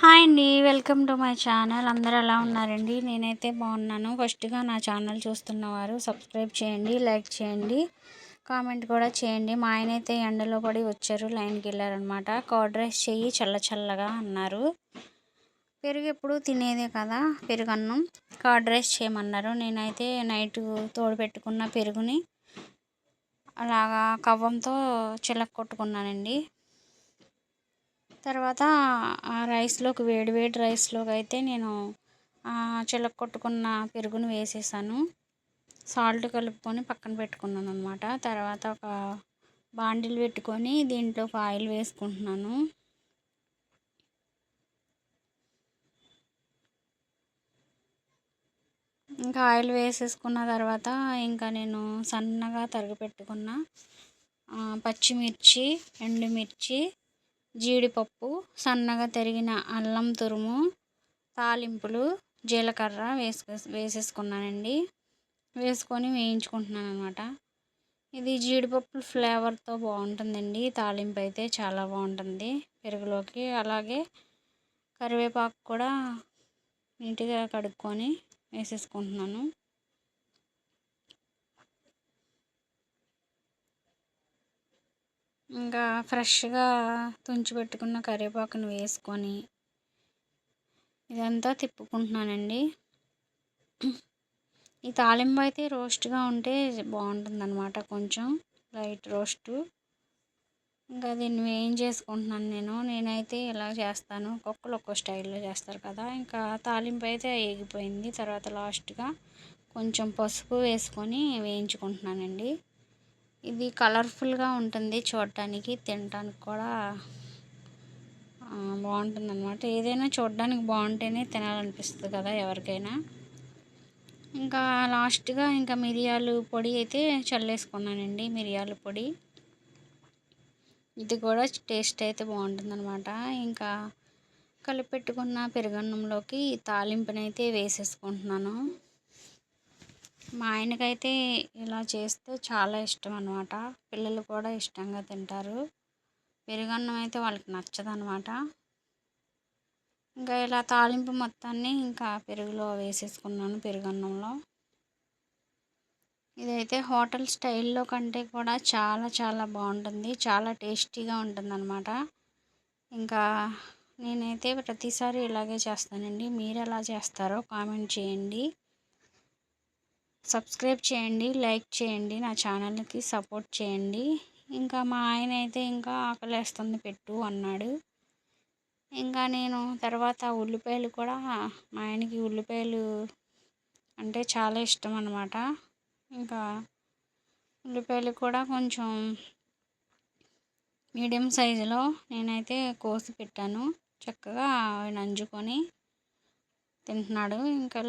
Hi అండి. Welcome to my channel. అందరూ ఎలా ఉన్నారండి? నేనైతే బాగున్నాను. ఫస్ట్గా నా ఛానల్ చూస్తున్నవారు సబ్స్క్రైబ్ చేయండి, లైక్ చేయండి, కామెంట్ కూడా చేయండి. మా ఆయన అయితే ఎండలో పడి వచ్చారు, లైన్కి వెళ్ళారనమాట. కర్డ్ రైస్ చెయ్యి చల్ల చల్లగా అన్నారు. పెరుగు ఎప్పుడు తినేదే కదా, పెరుగన్నం. కర్డ్ రైస్ చేయమన్నారు. నేనైతే నైట్ తోడు పెట్టుకున్న పెరుగుని అలాగా కవ్వంతో చిలక్కొట్టుకున్నానండి. తర్వాత ఆ రైస్లోకి వేడి వేడి రైస్లోకి అయితే నేను చిలక్కొట్టుకున్న పెరుగును వేసేసాను. సాల్ట్ కలుపుకొని పక్కన పెట్టుకున్నాను అనమాట. తర్వాత ఒక బాండిల్ పెట్టుకొని దీంట్లోకి ఆయిల్ వేసుకుంటున్నాను. ఇంకా ఆయిల్ వేసేసుకున్న తర్వాత ఇంకా నేను సన్నగా తరిగి పెట్టుకున్న పచ్చిమిర్చి, ఎండుమిర్చి, జీడిపప్పు, సన్నగా తరిగిన అల్లం తురుము, తాలింపులు, జీలకర్ర వేసేసుకున్నానండి. వేసుకొని వేయించుకుంటున్నాను అనమాట. ఇది జీడిపప్పు ఫ్లేవర్తో బాగుంటుందండి. తాలింపు అయితే చాలా బాగుంటుంది పెరుగులోకి. అలాగే కరివేపాకు కూడా నీట్గా కడుక్కొని వేసేసుకుంటున్నాను. ఇంకా ఫ్రెష్గా తుంచి పెట్టుకున్న కరివేపాకును వేసుకొని ఇదంతా తిప్పుకుంటున్నానండి. ఈ తాలింపు అయితే రోస్ట్గా ఉంటే బాగుంటుందన్నమాట, కొంచెం లైట్ రోస్టు. ఇంకా దీన్ని వేయించేసుకుంటున్నాను నేనైతే ఇలా చేస్తాను. ఒక్కొక్కరు ఒక్కో స్టైల్లో చేస్తారు కదా. ఇంకా తాలింపు అయితే వేగిపోయింది. తర్వాత లాస్ట్గా కొంచెం పసుపు వేసుకొని వేయించుకుంటున్నానండి. ఇది కలర్ఫుల్గా ఉంటుంది చూడటానికి, తినడానికి కూడా బాగుంటుంది అన్నమాట. ఏదైనా చూడడానికి బాగుంటేనే తినాలనిపిస్తుంది కదా ఎవరికైనా. ఇంకా లాస్ట్గా ఇంకా మిరియాలు పొడి అయితే చల్లేసుకున్నానండి. మిరియాల పొడి ఇది కూడా టేస్ట్ అయితే బాగుంటుందన్నమాట. ఇంకా కలిపెట్టుకున్న పెరుగన్నంలోకి తాలింపునైతే వేసేసుకుంటున్నాను. మా ఆయనకైతే ఇలా చేస్తే చాలా ఇష్టం అన్నమాట. పిల్లలు కూడా ఇష్టంగా తింటారు. పెరుగన్నం అయితే వాళ్ళకి నచ్చదనమాట. ఇంకా ఇలా తాలింపు మొత్తాన్ని ఇంకా పెరుగులో వేసేసుకున్నాను, పెరుగన్నంలో. ఇదైతే హోటల్ స్టైల్లో కంటే కూడా చాలా చాలా బాగుంటుంది, చాలా టేస్టీగా ఉంటుందన్నమాట. ఇంకా నేనైతే ప్రతిసారి ఇలాగే చేస్తానండి. మీరు ఎలా చేస్తారో కామెంట్ చేయండి, సబ్స్క్రైబ్ చేయండి, లైక్ చేయండి, నా ఛానల్కి సపోర్ట్ చేయండి. ఇంకా మా ఆయన అయితే ఇంకా ఆకలేస్తుంది పెట్టు అన్నాడు. ఇంకా నేను తర్వాత ఉల్లిపాయలు కూడా, మా ఆయనకి ఉల్లిపాయలు అంటే చాలా ఇష్టం అన్నమాట. ఇంకా ఉల్లిపాయలు కూడా కొంచెం మీడియం సైజులో నేనైతే కోసి పెట్టాను. చక్కగా నంజుకొని తింటున్నాడు. ఇంకా